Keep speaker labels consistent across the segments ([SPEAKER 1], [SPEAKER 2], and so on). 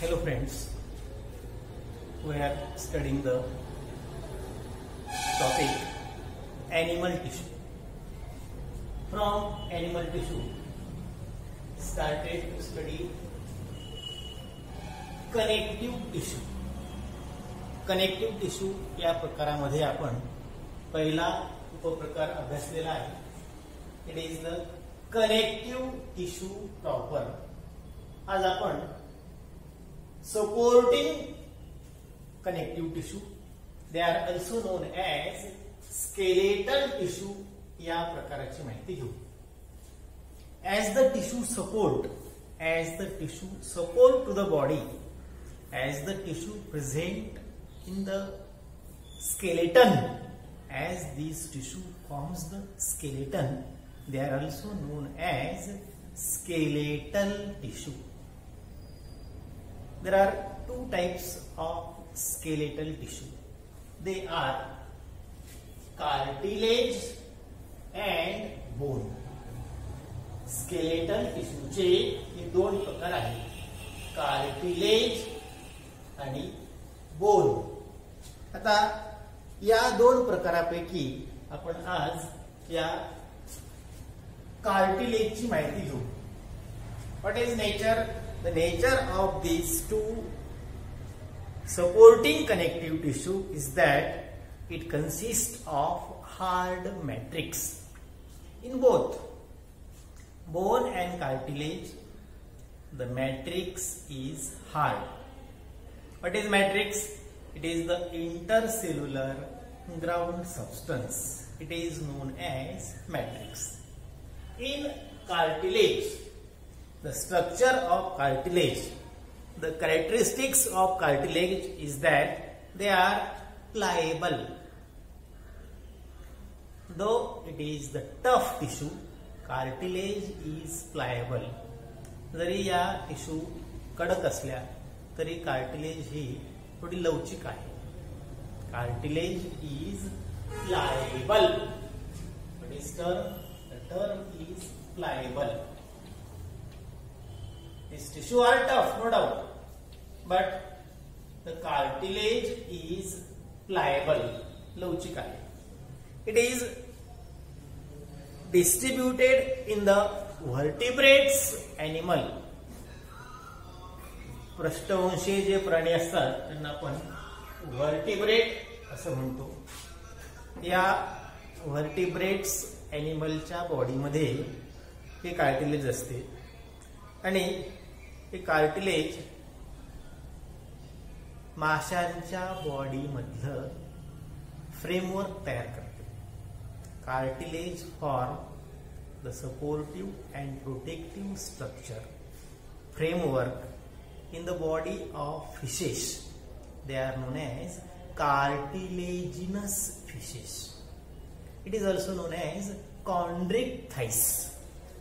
[SPEAKER 1] Hello friends, we are studying the topic animal tissue. From animal tissue, started to study connective tissue. Connective tissue या प्रकारामध्ये आपण पहिला उपप्रकार अभ्यासलेला आहे. It is the connective tissue proper. आज आपण supporting connective tissue, they are also known as skeletal tissue या प्रकाराची माहिती घेऊ. As the tissue support to the body, as the tissue present in the skeleton, as these tissue forms the skeleton, they are also known as skeletal tissue. There are two types of skeletal tissue. They are cartilage and bone. Skeletal tissue चे हे दोन प्रकार आहेत, cartilage आणि bone. आता या दोन प्रकारापैकी आपण आज या कार्टिलेजची माहिती घेऊ. What is nature? The nature of these two supporting connective tissue is that it consists of hard matrix. In both bone and cartilage, the matrix is hard. What is matrix? It is the intercellular ground substance. It is known as matrix. In cartilage, the structure of cartilage, the characteristics of cartilage is that they are pliable. Though it is the tough tissue, cartilage is pliable. जरी या tissue कडक असल्या तरी cartilage ही थोडी लवचिक आहे. Cartilage is pliable. What is term? The term is pliable. This tissue are tough, no doubt, but the cartilage is pliable, लवचिक आहे. It is distributed in the vertebrates animal. पृष्ठवंशी जे प्राणी असतात त्यांना आपण व्हर्टिब्रेट असं म्हणतो. या व्हर्टिब्रेट्स एनिमलच्या बॉडीमध्ये हे कार्टिलेज असते आणि हे कार्टिलेज माशांच्या बॉडीमधलं फ्रेमवर्क तयार करते. Cartilage form the supportive and protective structure framework in the body of fishes. They are known as cartilaginous fishes. It is also known as chondrichthyes.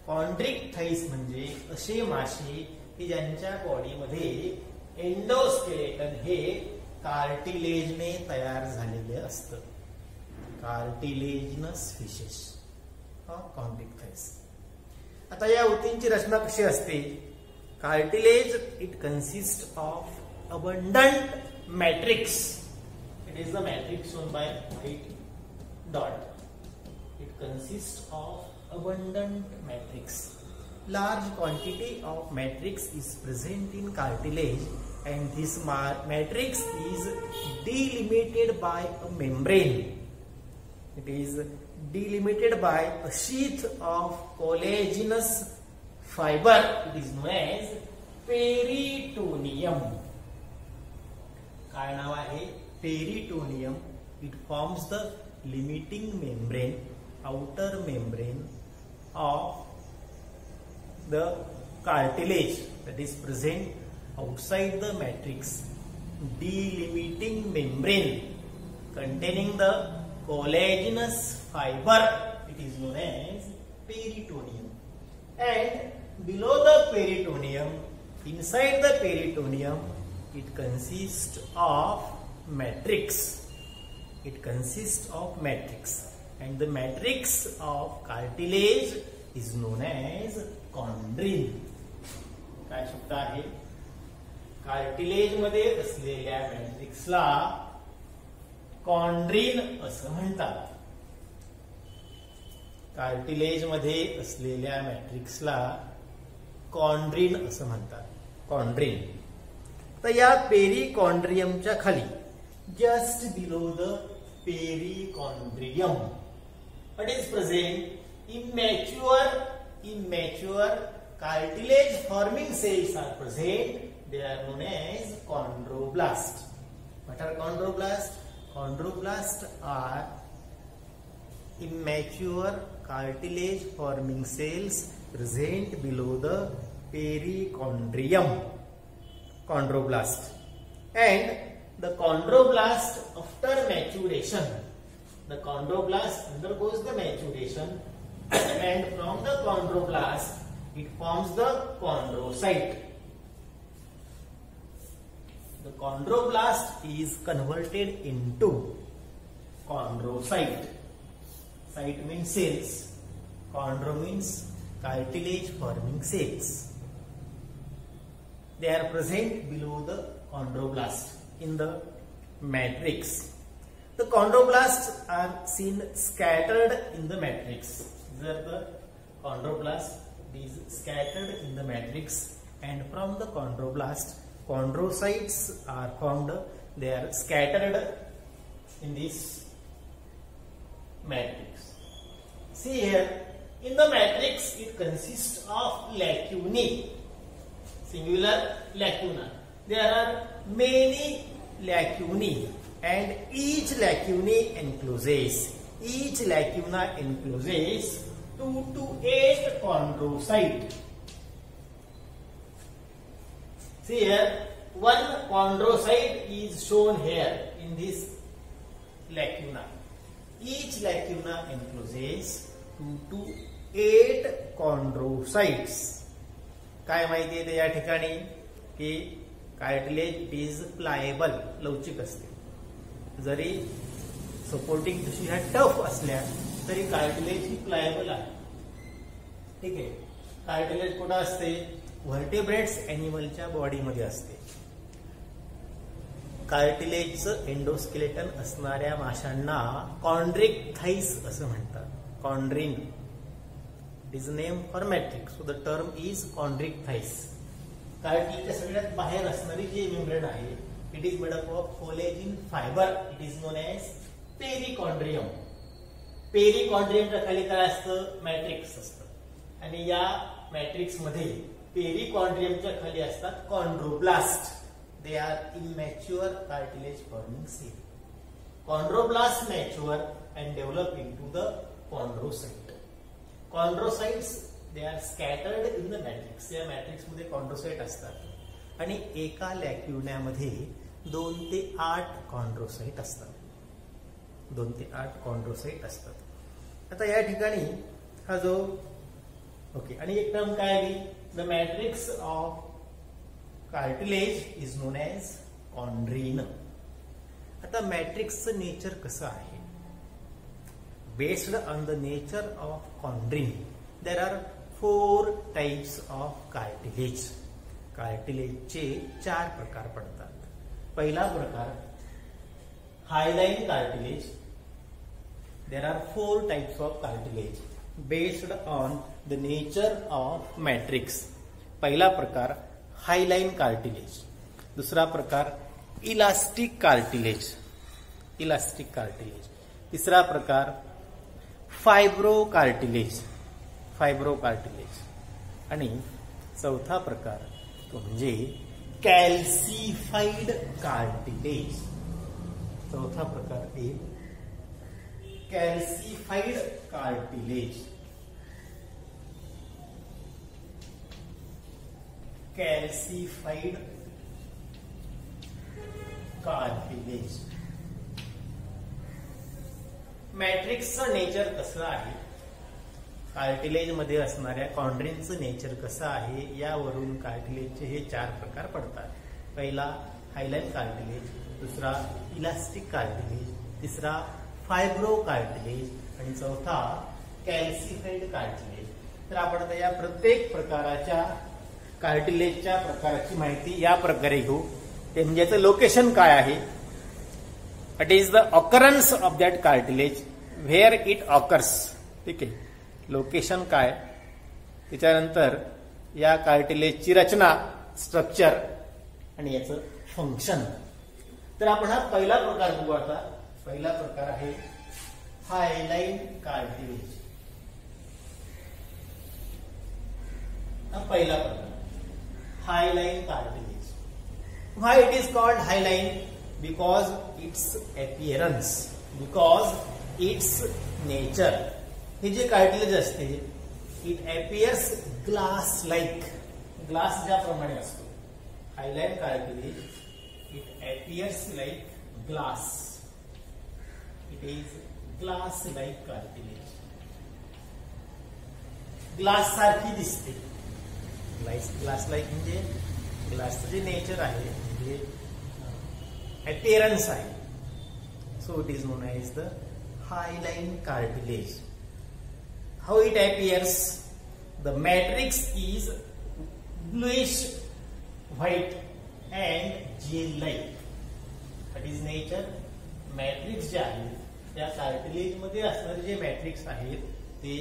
[SPEAKER 1] Chondrichthyes म्हणजे असे मासे की ज्यांच्या बॉडीमध्ये एंडोस्केलेटन हे कार्टिलेजने तयार झालेले असतं. Cartilaginous fishes, chondrichthyes. आता या ऊतींची रचना कशी असते? Cartilage, it consists of abundant matrix. It is the matrix shown by white dot. It consists of abundant matrix. Large quantity of matrix is present in cartilage, and this matrix is delimited by a membrane. It is delimited by a sheath of collagenous fiber. It is known as peritoneum. काय नाव आहे? Peritoneum. It forms the limiting membrane, outer membrane of the cartilage that is present outside the matrix. Delimiting membrane containing the collagenous fiber. It is known as peritoneum. And below the peritoneum, inside the peritoneum, it consists of matrix. It consists of matrix, and the matrix of cartilage is known as chondrin. काय शब्द आहे? Cartilage मध्ये असलेल्या मॅट्रिक्सला कॉन्ड्रीन असं म्हणतात. Cartilage मध्ये असलेल्या मॅट्रिक्सला कॉन्ड्रीन असं म्हणतात. कॉन्ड्रीन. तर या पेरिकॉन्ड्रियमच्या खाली, just below the perichondrium, what is present? Immature cartilage forming cells are present. They are known as chondroblast. What are chondroblast? Chondroblast are immature cartilage forming cells present below the perichondrium. Chondroblast. And the chondroblast after maturation, the chondroblast undergoes the maturation, and from the chondroblast it forms the chondrocyte. The chondroblast is converted into chondrocyte. Cyte means cells, chondro means cartilage forming cells. They are present below the chondroblast in the matrix. The chondroblasts are seen scattered in the matrix. These are the chondroblast is scattered in the matrix, and from the chondroblast, chondrocytes are formed. They are scattered in this matrix. See here, in the matrix, it consists of lacunae, singular lacuna. There are many lacunae, and each lacuna encloses 2 to 8 chondrocytes. See here, one chondrocyte is shown here in this lacuna. Each lacuna encloses 2 to 8 chondrocytes. काय माहिती आहे या ठिकाणी की cartilage it is pliable, लवचिक असते. जरी supporting tissue ह्या टफ असल्या तरी कार्टिलेज ही प्लायबल आहे. ठीक आहे. कार्टिलेज कुठं असते? व्हर्टेब्रेट्स एनिमलच्या बॉडीमध्ये असते. कार्टिलेजचं एंडोस्केलेटन असणाऱ्या माशांना कॉन्ड्रिक थाईस असं म्हणतात. Chondrin is name for matrix, so the term is chondric tissue. कार्टिलेजच्या सगळ्यात बाहेर असणारी जी मेम्ब्रेन आहे, it is made up of collagen fibre. It is known as perichondrium. पेरिकॉन्ड्रियमच्या खाली काय असतं? मॅट्रिक्स असतं. आणि या मॅट्रिक्स मध्ये पेरिकॉन्ड्रियमच्या खाली असतात chondroblast. They are immature cartilage forming cell. Chondroblast mature and develop into the chondrocyte. Chondrocytes they are scattered in the matrix. या मॅट्रिक्स मध्ये कॉन्ड्रोसाइट असतात आणि एका लॅक्युन्यामध्ये 2 ते 8 कॉन्ड्रोसाइट असतात. 2 ते 8 कॉन्ड्रोसाइट असतात. आता या ठिकाणी हा जो ओके, आणि एक टर्म काय आली? The matrix of cartilage is known as chondrin. आता मॅट्रिक्सचं नेचर कसं आहे? Based on the nature of chondrin there are 4 types of cartilage. कार्टिलेजचे 4 प्रकार पडतात. पहिला प्रकार hyaline cartilage. There are 4 types of cartilage based on the nature of matrix. पहिला प्रकार हायलाइन कार्टिलेज. दुसरा प्रकार इलास्टिक कार्टिलेज. Elastic cartilage. तिसरा प्रकार फायब्रो कार्टिलेज. फायब्रो कार्टिलेज. आणि चौथा प्रकार तो म्हणजे कॅल्सिफाईड कार्टिलेज. चौथा प्रकार आहे कॅल्सिफाईड कार्टिलेज. कॅल्सिफाईड कार्टिलेज. मॅट्रिक्सचं नेचर कसं आहे, कार्टिलेज मध्ये असणाऱ्या कॉन्ड्रीनचं नेचर कसं आहे, यावरून कार्टिलेजचे हे 4 प्रकार पडतात. पहिला हायलाइन कार्टिलेज, दुसरा इलास्टिक कार्टिलेज, तिसरा फायब्रो कार्टिलेज आणि चौथा कॅल्सिफाईड कार्टिलेज. तर आपण आता या प्रत्येक प्रकाराच्या कार्टिलेजच्या प्रकाराची माहिती या प्रकारे घेऊ. ते म्हणजे याचं लोकेशन काय आहे. It is the occurrence of that cartilage where it occurs. ठीक आहे, लोकेशन काय, त्याच्यानंतर या कार्टिलेजची रचना, स्ट्रक्चर आणि याचं फंक्शन. तर आपण हा पहिला प्रकार बघू. आता पहिला प्रकार आहे हायलाइन कार्टिलेज. हा पहिला प्रकार hyaline cartilage. Why it is called hyaline? Because its appearance, because its nature. हे जे कार्टिलेज असते it appears glass like. Glass ज्याप्रमाणे असतो, hyaline cartilage it appears like glass. It is glass like cartilage. Glass सारखी दिसते. Glass like म्हणजे ग्लासचं जे nature आहे, म्हणजे अपीयरन्स आहे. So it is known as the hyaline cartilage. How it appears? The matrix is bluish white and gel like. That is nature. Matrix जे आहे त्या कार्टिलेज मध्ये असणारे जे मॅट्रिक्स आहेत ते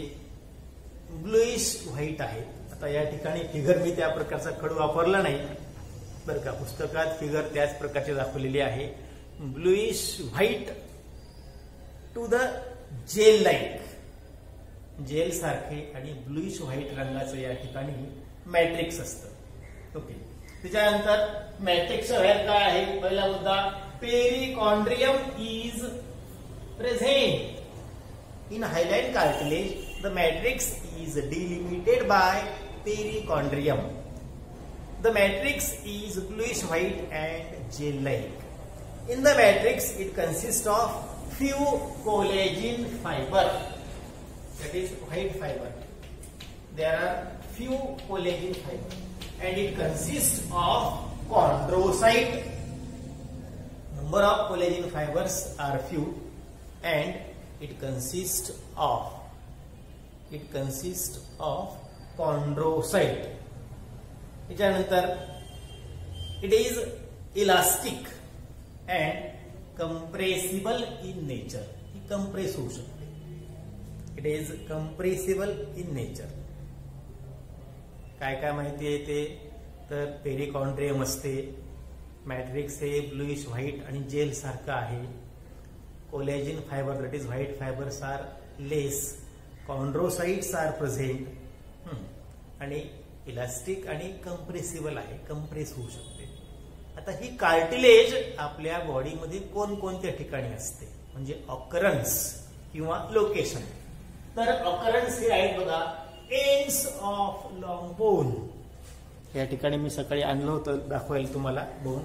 [SPEAKER 1] ब्लूइश व्हाईट आहेत. आता या ठिकाणी फिगर मी त्या प्रकारचा खडू वापरला नाही बरं का. पुस्तकात फिगर त्याच प्रकारची दाखवलेली आहे. Bluish white to the gel like. Gel सारखे आणि ब्लूइश व्हाईट रंगाचं या ठिकाणी मॅट्रिक्स असतं. ओके, त्याच्यानंतर मॅट्रिक्सचा व्हॅल्यू काय आहे? पहिला मुद्दा, perichondrium is present. In hyaline cartilage, the matrix is delimited by perichondrium. The matrix is bluish white and gel-like. In the matrix, it consists of few collagen fiber. That is white fiber. There are few collagen fiber, and it consists of chondrocyte. Number of collagen fibers are few, and it consists of chondrocyte. त्याच्यानंतर it is elastic and compressible in nature. He compress होऊ शकते. It is compressible in nature. काय काय माहिती आहे ते? तर perichondrium असते. मॅट्रिक्स हे ब्लूइश व्हाईट आणि जेल सारखं आहे. Collagen fibre, that is white fibres are less. Chondrocytes are present. आणि इलास्टिक आणि कंप्रेसिबल आहे, कंप्रेस होऊ शकते. आता ही कार्टिलेज आपल्या बॉडीमध्ये कोणकोणत्या ठिकाणी असते, म्हणजे ऑकरन्स किंवा लोकेशन. तर ऑकरन्स हे आहेत बघा, एंड्स ऑफ लॉंग बोन. या ठिकाणी मी सकाळी आणलं होतं दाखवायला तुम्हाला बोन.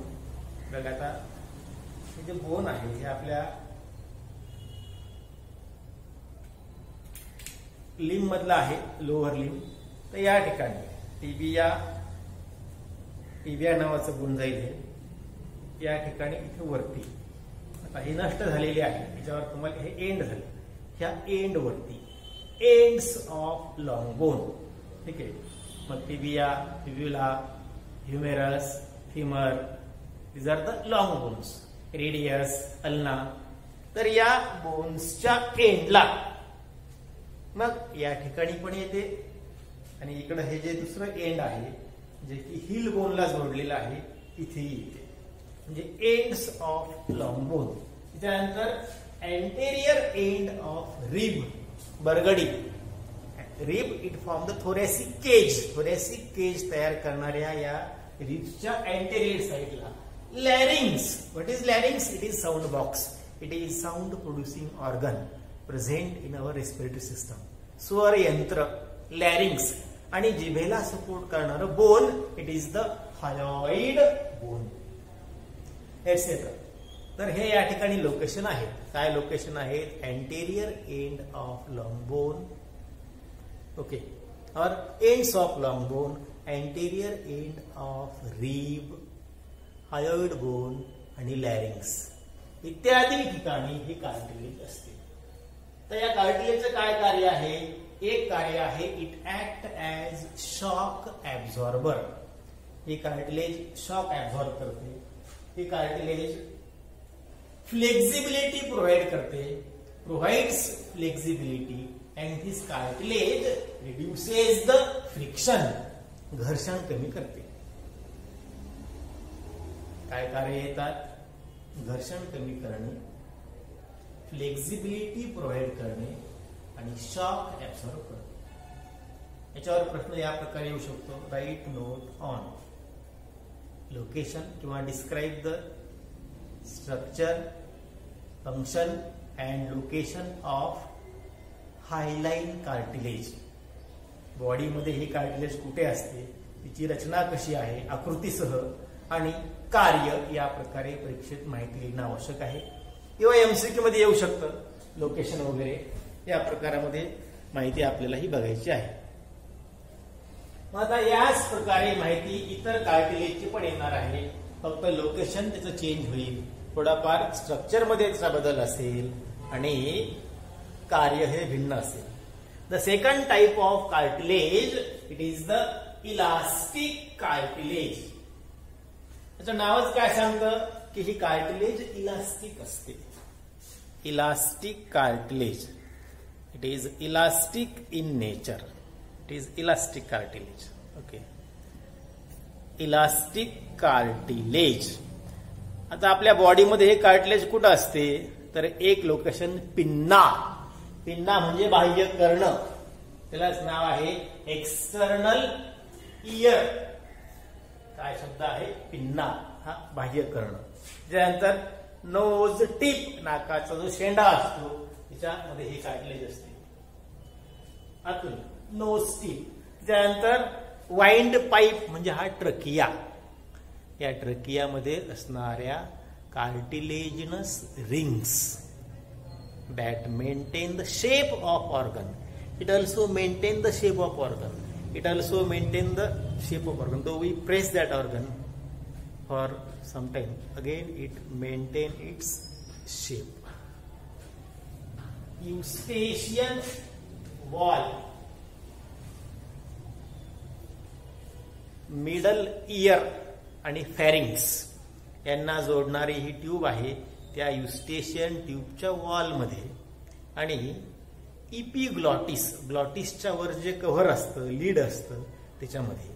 [SPEAKER 1] बघा आता हे जे बोन आहे हे आपल्या लिंब मधला आहे, लोअर लिंब. तर या ठिकाणी टिबिया नावाचं बोन जाईल हे या ठिकाणी इथे वरती. आता हे नष्ट झालेले आहे, याच्यावर तुम्हाला हे एंड झाले. ह्या एंड वरती एंड्स ऑफ लॉंग बोन. ठीक आहे. मग tibia, fibula, humerus, femur, these are the long bones. Radius, ulna. तर या बोन्सच्या एंडला मग या ठिकाणी पण येते. आणि इकडे हे जे दुसरं एंड आहे जे की हिल बोनला जोडलेलं आहे इथेही येते, म्हणजे एंड्स ऑफ लॉंग बोन. त्यानंतर अँटेरियर एंड ऑफ रिब, बरगडी. Rib it form the thoracic cage. Thoracic cage तयार करणाऱ्या या रिब्सच्या अँटेरियर साइडला larynx. What is larynx? It is sound box. It is sound producing organ present in our respiratory system. स्वर यंत्र, larynx. आणि जिभेला सपोर्ट करणारं bone, it is the hyoid bone. Etcetera. तर हे या ठिकाणी लोकेशन आहेत. काय लोकेशन आहेत? Anterior end of long bone. Okay. और ends of long bone, anterior end of rib, hyoid bone आणि लॅरिंग्स इत्यादी ठिकाणी हे कार्टिलेज असते. तर या कार्टिलेजचं काय कार्य आहे? एक कार्य आहे, इट ऍक्ट ऍज शॉक ऍब्झॉर्बर. हे कार्टिलेज शॉक ऍब्झॉर्ब करते, हे कार्टिलेज फ्लेक्झिबिलिटी प्रोव्हाइड करते, provides flexibility, and this cartilage reduces the friction, घर्षण कमी करते. काय कार्य येतात? घर्षण कमी करणे, फ्लेक्झिबिलिटी प्रोव्हाइड करणे आणि शॉक ऍब्झॉर्ब करणे. याच्यावर प्रश्न या प्रकारे येऊ शकतो. राईट नोट ऑन लोकेशन किंवा describe the structure, function and location of hyaline cartilage. बॉडीमध्ये ही कार्टिलेज कुठे असते, तिची रचना कशी आहे, आकृतीसह आणि कार्य या प्रकारे परीक्षेत माहिती लिहिणं आवश्यक आहे. किंवा एमसीक्यू मध्ये येऊ शकतं, लोकेशन वगैरे या प्रकारामध्ये माहिती आपल्याला ही बघायची आहे. मग आता याच प्रकारे माहिती इतर कार्टिलेजची पण येणार आहे, फक्त लोकेशन त्याचं चेंज होईल, थोडाफार स्ट्रक्चर मध्ये त्याचा बदल असेल आणि कार्य हे भिन्न असेल. The second type of cartilage it is the elastic cartilage. त्याचं नावच काय सांगतं की ही कार्टिलेज इलास्टिक असते. Elastic cartilage, it is elastic in nature, it is elastic cartilage. Okay, elastic cartilage. आता आपल्या बॉडीमध्ये हे कार्टिलेज कुठं असते तर एक लोकेशन पिन्ना. पिन्ना म्हणजे बाह्य कर्ण, त्यालाच नाव आहे एक्सटर्नल इयर. काय शब्द आहे? पिन्ना, हा बाह्य कर्ण. त्यानंतर नोज टिप, नाकाचा जो शेंडा असतो त्याच्यामध्ये हे कार्टिलेज असते आतून, नोज टिप. त्यानंतर वाइंड पाईप म्हणजे हा ट्रकिया. या ट्रकियामध्ये असणाऱ्या cartilaginous rings that maintain the shape of organ. It also maintain the shape of organ. It also maintain the shape of organ. Though we press that organ for some time, again it maintain its shape. Eustachian wall, middle ear आणि pharynx यांना जोडणारी ही tube आहे त्या युस्टेशियन ट्यूबच्या वॉलमध्ये. आणि इपिग्लॉटिस, ग्लॉटिसच्या वर जे cover असतं, lead असतं त्याच्यामध्ये,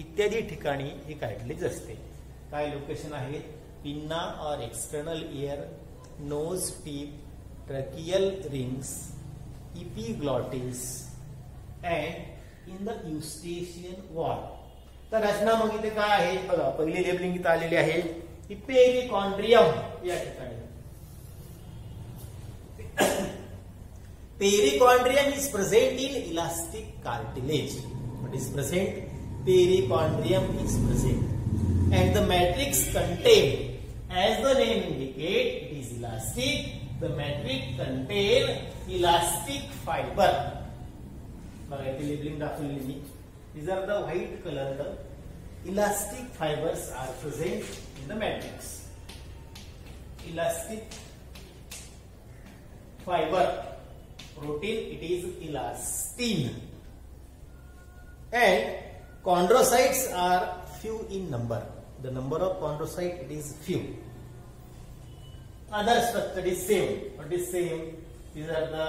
[SPEAKER 1] इत्यादी ठिकाणी हे कार्टिलेज असते. काय लोकेशन आहेत? पिन्ना और external ear, nose tip, tracheal rings, epiglottis and in the eustachian wall. तर रचना मग इथे काय आहे बघा, पहिली लेबलिंग इथं आलेली आहे. पेरिकॉन्ड्रियम या ठिकाणी. Perichondrium is present in elastic cartilage. What is present? Perichondrium is present and the matrix content, as the name indicate, it is elastic. The matrix contain elastic fiber. बघा इथे लेबलिंग दाखवलेली मी. These are the white colored elastic fibers are present in the matrix. Elastic fiber protein, it is elastin. And chondrocytes are few in number. The number of chondrocytes, it is few. Other structure is same. What is same? These are the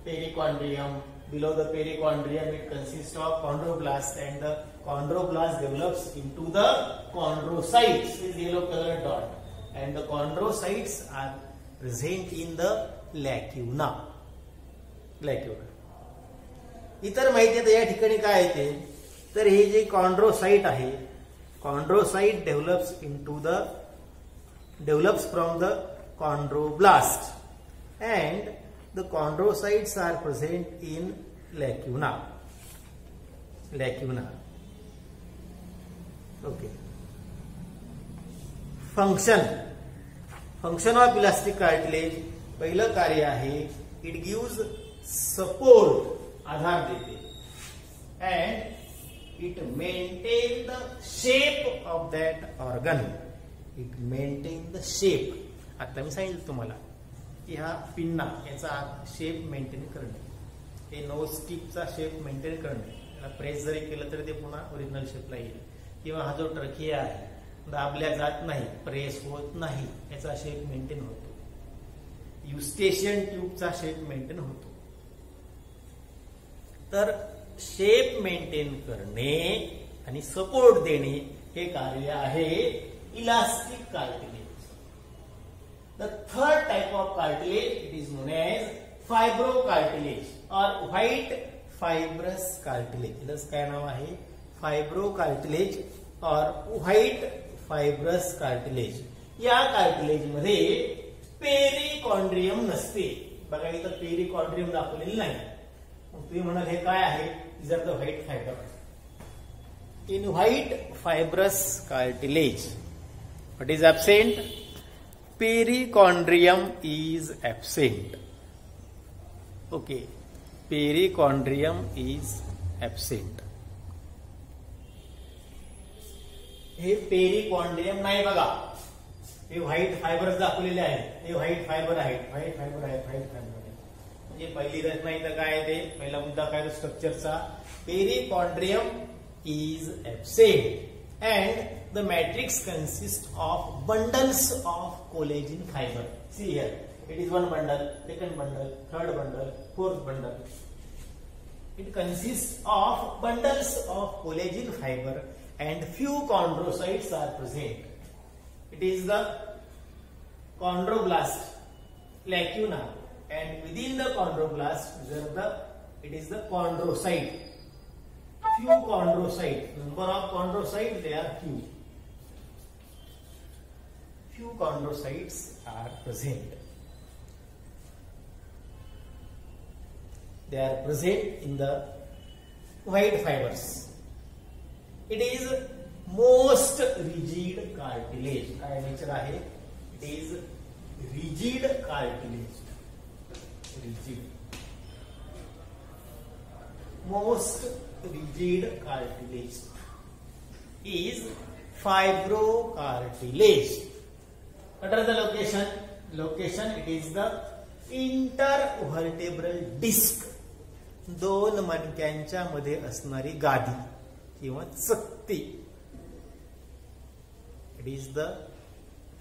[SPEAKER 1] perichondrium. Below the perichondrium, it consists of chondroblast, and the chondroblast develops into the chondrocytes, this yellow colored dot, and the chondrocytes are present in the lacuna. इतर माहिती आता या ठिकाणी काय येते तर हे जे कॉन्ड्रोसाइट आहे, chondrocyte develops from the chondroblast, and the chondrocytes are present in lacuna. Okay. Function of elastic cartilage. पहिलं कार्य आहे, it gives support, आधार देते, and it maintain the shape of that organ. It maintain the shape. आता मी सांगितलं तुम्हाला की हा pinna याचा शेप मेंटेन करणे, हे नोज टिपचा शेप मेंटेन करणे, प्रेस जरी केलं तरी ते पुन्हा ओरिजिनल शेपला येईल. किंवा हा जो ट्रकिया आहे दाबल्या जात नाही, प्रेस होत नाही, याचा शेप मेंटेन होतो. युस्टेशियन ट्यूबचा शेप मेंटेन होतो. तर शेप मेंटेन करणे आणि सपोर्ट देणे हे कार्य आहे elastic cartilage. The third type of cartilage it is known as fibro cartilage और व्हाइट फायब्रस कार्टिलेज. याचं काय नाव आहे? फायब्रो कार्टिलेज और व्हाइट फायब्रस कार्टिलेज. या कार्टिलेज मध्ये पेरिकॉन्ड्रियम नसते. बघा इथं पेरिकॉन्ड्रियम दाखवलेलं नाही. तुम्ही म्हणाल हे काय आहे? These are the white fiber. In white fibrous cartilage, what is absent? Perichondrium is absent. Okay, perichondrium is absent. हे पेरिकॉन्ड्रियम नाही बघा. हे व्हाईट फायबर्स दाखवलेले आहेत. हे व्हाईट फायबर आहेत. व्हाईट फायबर आहेत. White fibre. म्हणजे पहिली रचना इथं काय आहे? ते पहिला मुद्दा काय स्ट्रक्चरचा? Perichondrium is absent and the matrix consist of bundles of collagen fibre. See here, it is one bundle, second bundle, third bundle, fourth bundle. It consist of bundles of collagen fibre and few chondrocytes are present. It is the chondroblast lacuna, and within the chondroblast it is the chondrocyte. Few chondrocytes. Number of chondrocytes, they are few. Few chondrocytes are present. They are present in the white fibers. It is most rigid cartilage. काय nature आहे? It is rigid cartilage. Rigid. Most rigid cartilage is fibrocartilage. What are the location? Location, it is the intervertebral disc. दोन मणक्यांच्या मध्ये असणारी गादी किंवा चकती. It is the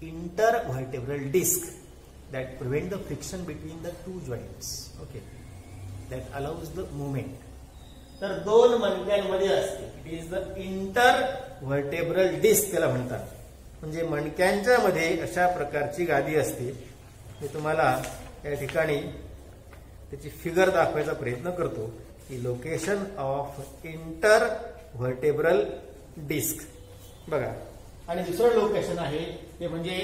[SPEAKER 1] intervertebral disc that prevent the friction between the two joints. Okay, that allows the movement. तर दोन मणक्यांमध्ये असते. It is the intervertebral disc त्याला म्हणतात. म्हणजे मणक्यांच्या मध्ये अशा प्रकारची गादी असते. मी तुम्हाला या ठिकाणी त्याची फिगर दाखवायचा प्रयत्न करतो की लोकेशन ऑफ intervertebral disc. बघा, आणि दुसरं लोकेशन आहे ते म्हणजे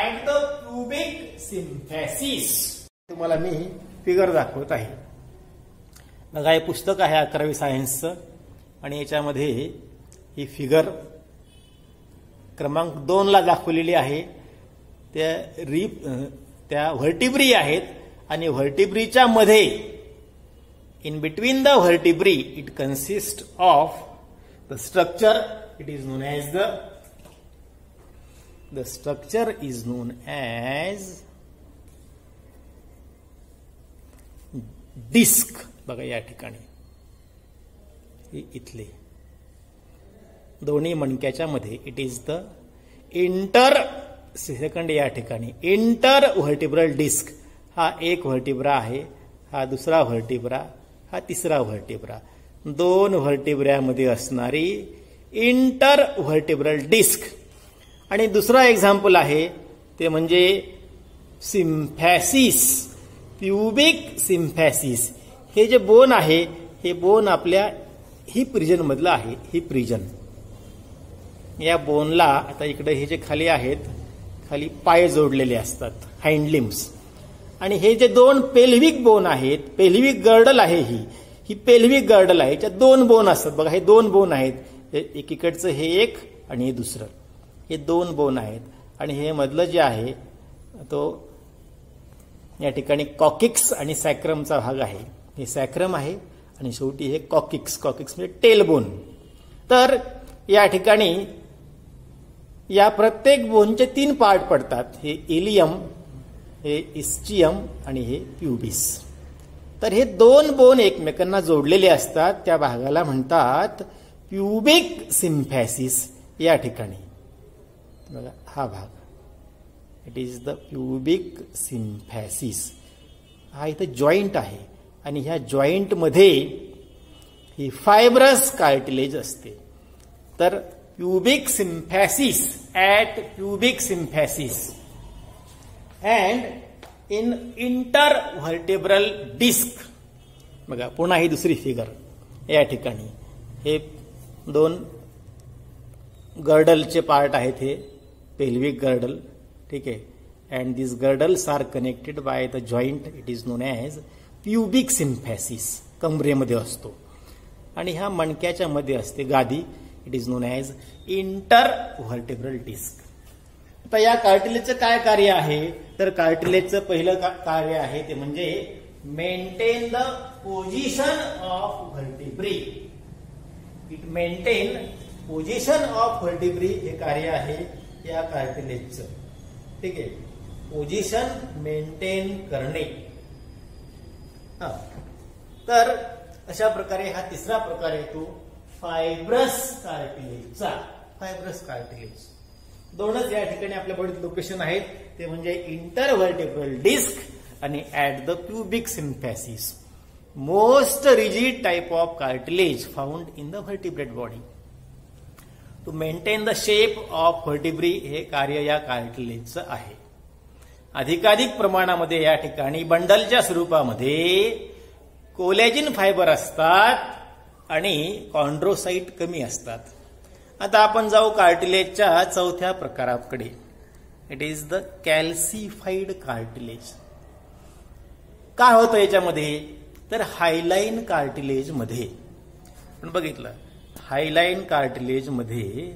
[SPEAKER 1] ऍट द प्युबिक सिम्फॅसिस. तुम्हाला मी फिगर दाखवत आहे. बघा, हे पुस्तक आहे 11वी सायन्सचं आणि याच्यामध्ये ही फिगर क्रमांक 2 ला दाखवलेली आहे. त्या व्हर्टिब्री आहेत आणि व्हर्टिब्रीच्या मध्ये in between the vertebrae it consists of the structure. It is known as the structure is known as disc. बघा या ठिकाणी इथले दोन्ही मणक्याच्या मध्ये इट इज द सेकंड या ठिकाणी intervertebral disc. हा एक व्हर्टिब्रा आहे, हा दुसरा व्हर्टिब्रा, हा तिसरा व्हर्टिब्रा. दोन व्हर्टिब्र्यामध्ये असणारी intervertebral disc. आणि दुसरा एक्झाम्पल आहे ते म्हणजे सिम्फॅसिस, प्युबिक सिम्फॅसिस. हे जे बोन आहे हे बोन आपल्या हिप रिजन मधलं आहे. हिप रिजन या बोनला आता इकडे हे जे खाली आहेत, खाली पाय जोडलेले असतात, हाइंड लिम्स. आणि हे जे दोन पेल्विक बोन आहेत, पेल्विक गर्डल आहे, ही पेल्विक गर्डल आहे. याच्यात दोन बोन असतात. बघा, हे दोन बोन आहेत. एकीकडचं हे एक आणि हे दुसरं. हे दोन बोन आहेत. आणि हे मधलं जे आहे तो या ठिकाणी कॉकिक्स आणि सॅक्रमचा भाग आहे. हे सॅक्रम आहे आणि शेवटी हे कॉकिक्स. कॉकिक्स म्हणजे टेल बोन. तर या ठिकाणी या प्रत्येक बोनचे 3 पार्ट पडतात. हे इलियम, हे इस्चियम आणि हे प्युबिस. तर हे दोन बोन एकमेकांना जोडलेले असतात, त्या भागाला म्हणतात प्युबिक सिम्फॅसिस. या ठिकाणी बघा हा भाग, इट इज द प्युबिक सिम्फॅसिस. हा इथं जॉईंट आहे आणि ह्या जॉईंट मध्ये ही फायब्रस कार्टिलेज असते. तर pubic symphysis at pubic symphysis and in intervertebral disc. बघा पुन्हा ही दुसरी फिगर. या ठिकाणी हे दोन गर्डलचे पार्ट आहेत, हे पेल्विक गर्डल, ठीक आहे. And this girdles are connected by the joint, it is known as pubic symphysis. कमरेमध्ये असतो आणि ह्या मणक्याच्या मध्ये असते गादी, it is known as intervertebral disc. आता या कार्टिलेजचं काय कार्य आहे, तर कार्टिलेजचं पहिलं कार्य आहे ते म्हणजे maintain the position of vertebrae. It maintain position of vertebrae हे कार्य आहे या कार्टिलेजचं, ठीक आहे. पोझिशन मेंटेन करणे. तर अशा प्रकारे हा तिसरा प्रकार येतो फायब्रस कार्टिलेजचा. फायब्रस कार्टिलेज दोनच या ठिकाणी आपल्या बॉडीत लोकेशन आहेत, ते म्हणजे इंटरव्हर्टेब्रल डिस्क आणि at the pubic symphysis. Most rigid type of cartilage found in the vertebrate body. To maintain the shape of vertebrae हे कार्य या कार्टिलेजचं आहे. अधिकाधिक प्रमाणामध्ये या ठिकाणी बंडलच्या स्वरूपामध्ये कोलॅजिन फायबर असतात आणि कॉन्ड्रोसाइट कमी असतात. आता आपण जाऊ कार्टिलेजच्या चौथ्या प्रकाराकडे. It is the calcified cartilage. काय होतं याच्यामध्ये, तर हायलाईन कार्टिलेज मध्ये आपण बघितलं, हायलाईन कार्टिलेज मध्ये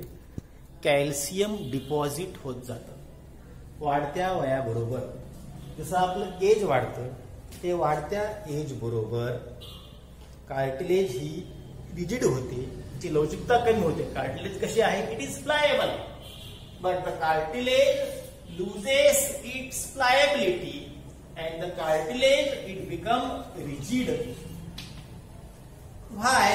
[SPEAKER 1] कॅल्शियम डिपॉझिट होत जातं वाढत्या वयाबरोबर. जसं आपलं एज वाढतं, ते वाढत्या एज बरोबर कार्टिलेज ही रिजिड होते, तिची लवचिकता कमी होते. कार्टिलेज कशी आहे, it is pliable, but the cartilage loses its pliability and the cartilage it become rigid. Why?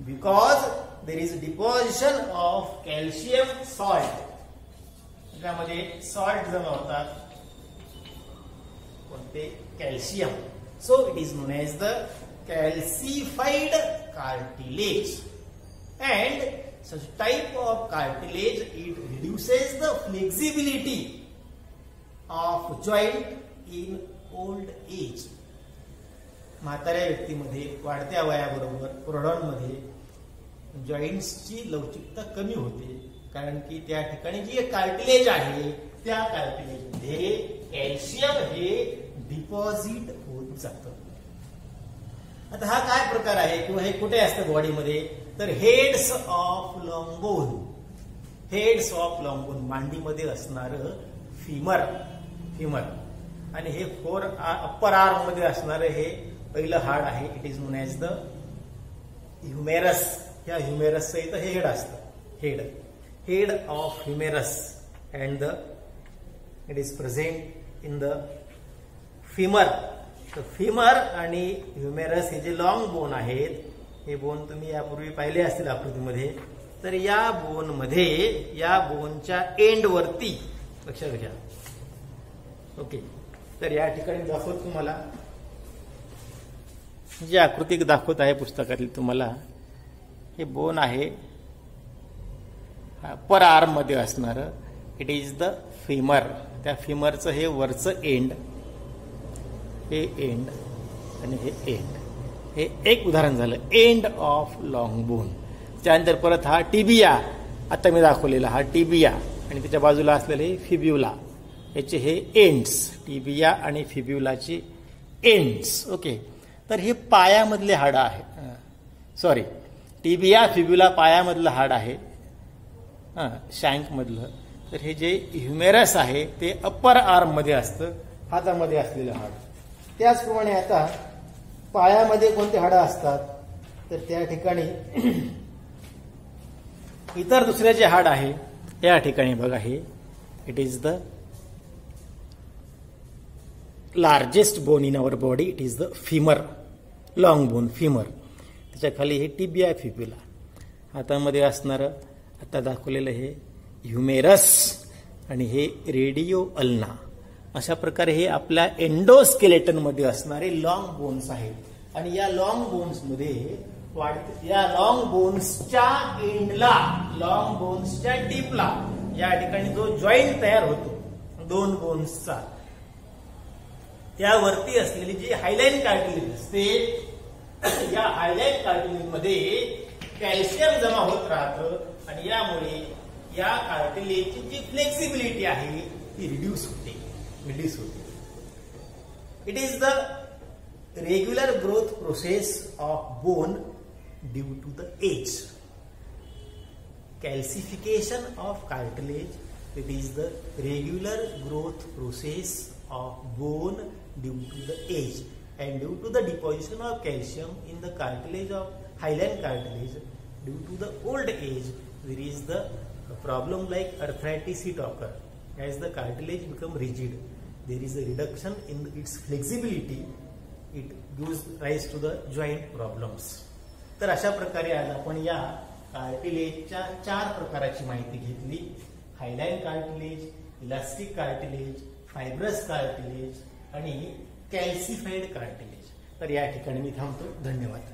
[SPEAKER 1] Because there is deposition of calcium salt. त्यामध्ये सॉल्ट जमा होतात, कोणते, calcium. So it is known as the calcified cartilage. And such type of cartilage it reduces the flexibility of joint in old age. म्हाताऱ्या व्यक्तीमध्ये वाढत्या वयाबरोबर प्रौढांमध्ये जॉईंट्सची लवचिकता कमी होते, कारण की त्या ठिकाणी जी कार्टिलेज आहे त्या कार्टिलेजमध्ये कॅल्शियम हे डिपॉझिट होत जातं. आता हा काय प्रकार आहे किंवा हे कुठे असतं बॉडीमध्ये, तर heads of long bone. Heads of long bone मांडीमध्ये असणारं फिमर. आणि हे अप्पर आर्म मध्ये असणारं हे पहिलं हाड आहे, it is known as the humerus. या ह्युमेरसचं इथं हेड असतं, head of humerus. And the it is present in the femur. Femur आणि ह्युमेरस हे जे लॉंग बोन आहेत, हे बोन तुम्ही यापूर्वी पाहिले असतील आकृतीमध्ये. तर या बोनमध्ये, या बोनच्या एंड वरती लक्षात घ्या, ओके. तर या ठिकाणी दाखवत तुम्हाला जी आकृती दाखवत आहे पुस्तकातील तुम्हाला, हे बोन आहे अप्पर आर्म मध्ये असणारं, इट इज द फिमर. त्या फिमरचं हे वरचं एंड, हे एंड आणि हे एंड. हे एक उदाहरण झालं एंड ऑफ लॉंग बोन. त्यानंतर परत हा टिबिया, आता मी दाखवलेला हा टिबिया, आणि त्याच्या बाजूला असलेले हे फिब्युला. याचे हे एंड्स, टिबिया आणि फिब्युलाचे एंड्स, ओके. तर हे पायामधले हाड आहे, सॉरी, टिबिया फिब्युला पायामधलं हाड आहे, शँक मधलं. तर हे जे ह्युमेरस आहे ते अप्पर आर्म मध्ये असतं, हातामध्ये असलेलं हाड. त्याचप्रमाणे आता पायामध्ये कोणते हाडं असतात, तर त्या ठिकाणी इतर दुसरे जे हाड आहे या ठिकाणी बघा, हे it is the largest bone in our body it is the femur, long bone femur. त्याच्या खाली हे टिबिया फिब्युला. हातामध्ये असणारं आता दाखवलेलं हे ह्युमेरस आणि हे रेडिओ अल्ना. अशा प्रकारे हे आपल्या एंडोस्केलेटन मध्ये असणारे लॉंग बोन्स आहेत. आणि या लॉंग बोन्स मध्ये या लॉंग बोन्सच्या एंडला, लॉंग बोन्सच्या टिपला या ठिकाणी जो जॉईंट तयार होतो दोन बोन्सचा, त्यावरती असलेली जी हायलाइन कार्टिलेज असते, या हायलाइन कार्टिलेज मध्ये कॅल्शियम जमा होत राहतं आणि यामुळे या कार्टिलेजची जी फ्लेक्सिबिलिटी आहे ती रिड्यूस होते. It is the regular growth process of bone due to the age. Calcification of cartilage, it is the regular growth process of bone due to the age, and due to the deposition of calcium in the cartilage of hyaline cartilage due to the old age, there is the problem like arthritis it occur. As the cartilage become rigid, there is a reduction in its flexibility. It gives rise to the joint problems. तर अशा प्रकारे आज आपण या कार्टिलेजच्या 4 प्रकाराची माहिती घेतली. Hyaline cartilage, elastic cartilage, fibrous cartilage आणि कॅल्सिफाईड कार्टिलेज. तर या ठिकाणी मी थांबतो. धन्यवाद.